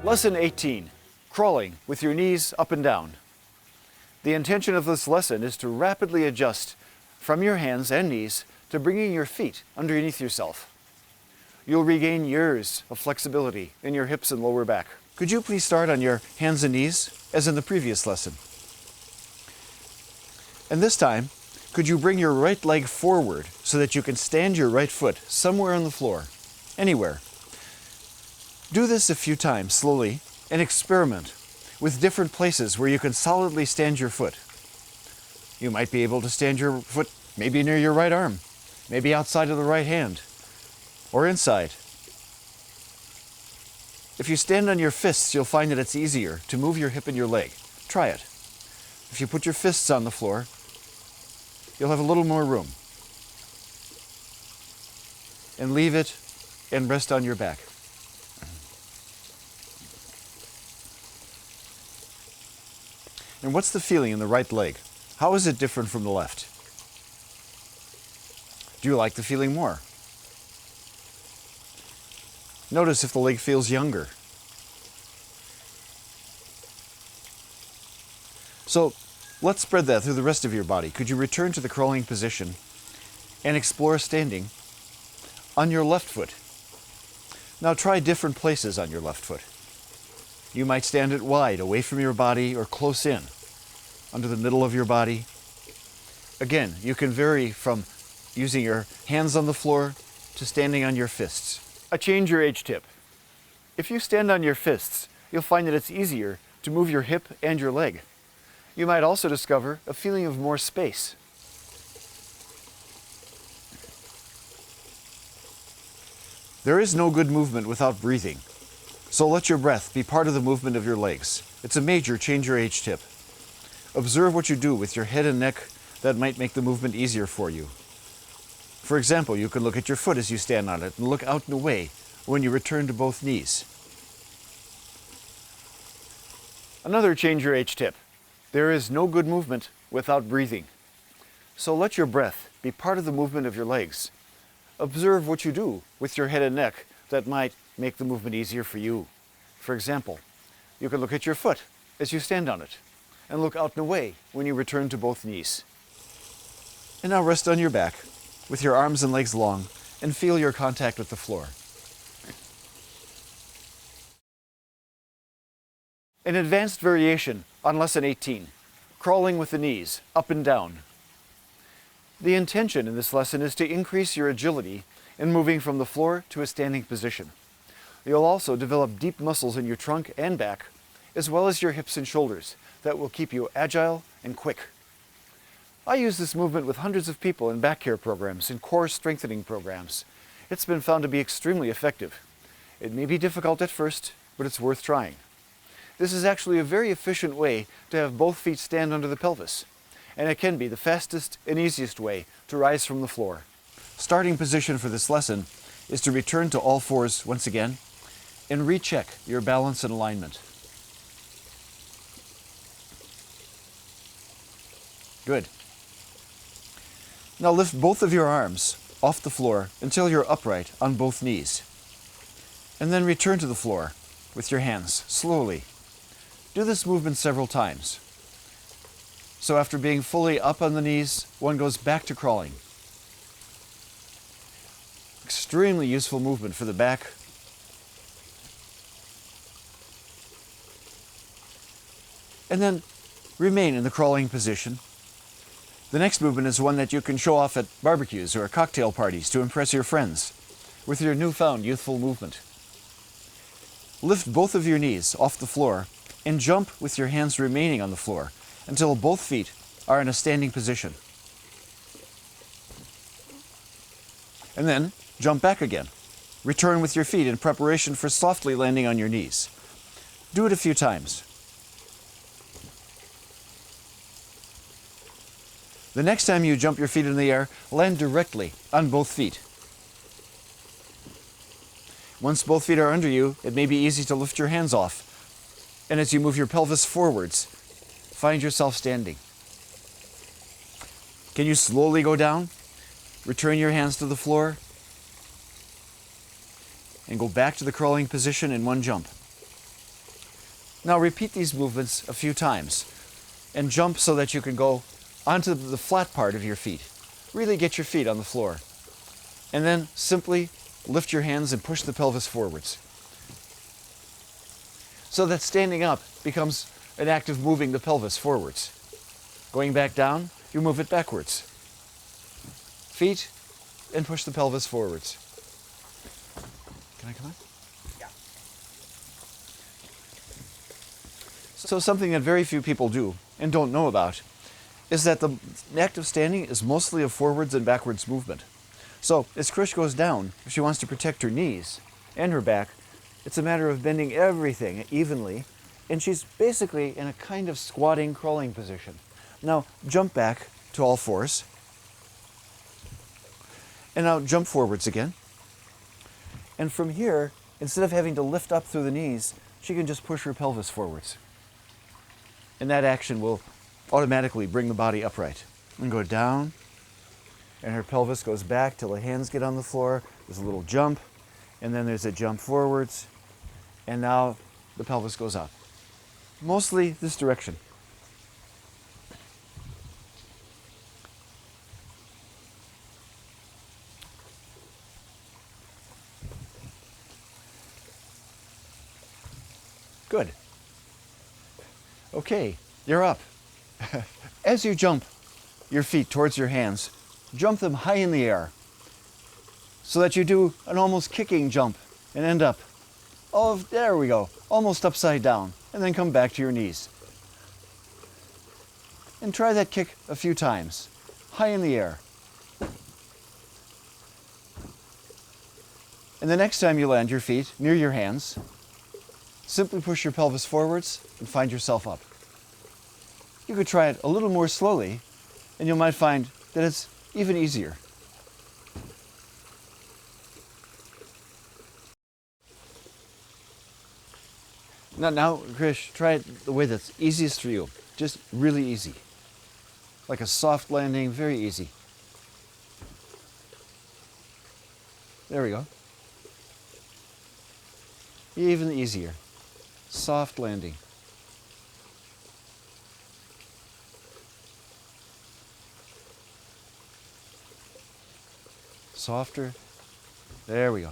Lesson 18, crawling with your knees up and down. The intention of this lesson is to rapidly adjust from your hands and knees to bringing your feet underneath yourself. You'll regain years of flexibility in your hips and lower back. Could you please start on your hands and knees, as in the previous lesson? And this time, could you bring your right leg forward so that you can stand your right foot somewhere on the floor, anywhere. Do this a few times slowly and experiment with different places where you can solidly stand your foot. You might be able to stand your foot maybe near your right arm, maybe outside of the right hand, or inside. If you stand on your fists, you'll find that it's easier to move your hip and your leg. Try it. If you put your fists on the floor, you'll have a little more room. And leave it and rest on your back. And what's the feeling in the right leg? How is it different from the left? Do you like the feeling more? Notice if the leg feels younger. So let's spread that through the rest of your body. Could you return to the crawling position and explore standing on your left foot? Now try different places on your left foot. You might stand it wide, away from your body, or close in, under the middle of your body. Again, you can vary from using your hands on the floor to standing on your fists. A change your age tip. If you stand on your fists, you'll find that it's easier to move your hip and your leg. You might also discover a feeling of more space. There is no good movement without breathing. So let your breath be part of the movement of your legs. It's a major change your age tip. Observe what you do with your head and neck that might make the movement easier for you. For example, you can look at your foot as you stand on it and look out and away when you return to both knees. Another change your age tip. There is no good movement without breathing. So let your breath be part of the movement of your legs. Observe what you do with your head and neck that might make the movement easier for you. For example, you can look at your foot as you stand on it and look out and away when you return to both knees. And now rest on your back with your arms and legs long and feel your contact with the floor. An advanced variation on Lesson 18, crawling with the knees up and down. The intention in this lesson is to increase your agility in moving from the floor to a standing position. You'll also develop deep muscles in your trunk and back, as well as your hips and shoulders, that will keep you agile and quick. I use this movement with hundreds of people in back care programs and core strengthening programs. It's been found to be extremely effective. It may be difficult at first, but it's worth trying. This is actually a very efficient way to have both feet stand under the pelvis, and it can be the fastest and easiest way to rise from the floor. Starting position for this lesson is to return to all fours once again and recheck your balance and alignment. Good. Now lift both of your arms off the floor until you're upright on both knees. And then return to the floor with your hands, slowly. Do this movement several times. So after being fully up on the knees, one goes back to crawling. Extremely useful movement for the back. And then remain in the crawling position. The next movement is one that you can show off at barbecues or cocktail parties to impress your friends with your newfound youthful movement. Lift both of your knees off the floor and jump with your hands remaining on the floor until both feet are in a standing position. And then jump back again. Return with your feet in preparation for softly landing on your knees. Do it a few times. The next time you jump your feet in the air, land directly on both feet. Once both feet are under you, it may be easy to lift your hands off. And as you move your pelvis forwards, find yourself standing. Can you slowly go down? Return your hands to the floor. and go back to the crawling position in one jump. Now repeat these movements a few times and jump so that you can go onto the flat part of your feet. Really get your feet on the floor. And then simply lift your hands and push the pelvis forwards. So that standing up becomes an act of moving the pelvis forwards. Going back down, you move it backwards. Feet, and push the pelvis forwards. Can I come on? Yeah. So something that very few people do and don't know about is that the act of standing is mostly a forwards and backwards movement. So as Krish goes down, if she wants to protect her knees and her back, it's a matter of bending everything evenly, and she's basically in a kind of squatting, crawling position. Now jump back to all fours, and now jump forwards again. And from here, instead of having to lift up through the knees, she can just push her pelvis forwards. And that action will automatically bring the body upright. And go down, and her pelvis goes back till the hands get on the floor. There's a little jump, and then there's a jump forwards, and now the pelvis goes up. Mostly this direction. Good. Okay, you're up. As you jump your feet towards your hands, jump them high in the air so that you do an almost kicking jump and end up, oh, there we go, almost upside down, and then come back to your knees. And try that kick a few times, high in the air. And the next time you land your feet near your hands, simply push your pelvis forwards and find yourself up. You could try it a little more slowly, and you might find that it's even easier. Now, Krish, try it the way that's easiest for you. Just really easy. Like a soft landing, very easy. There we go. Even easier. Soft landing. Softer. There we go.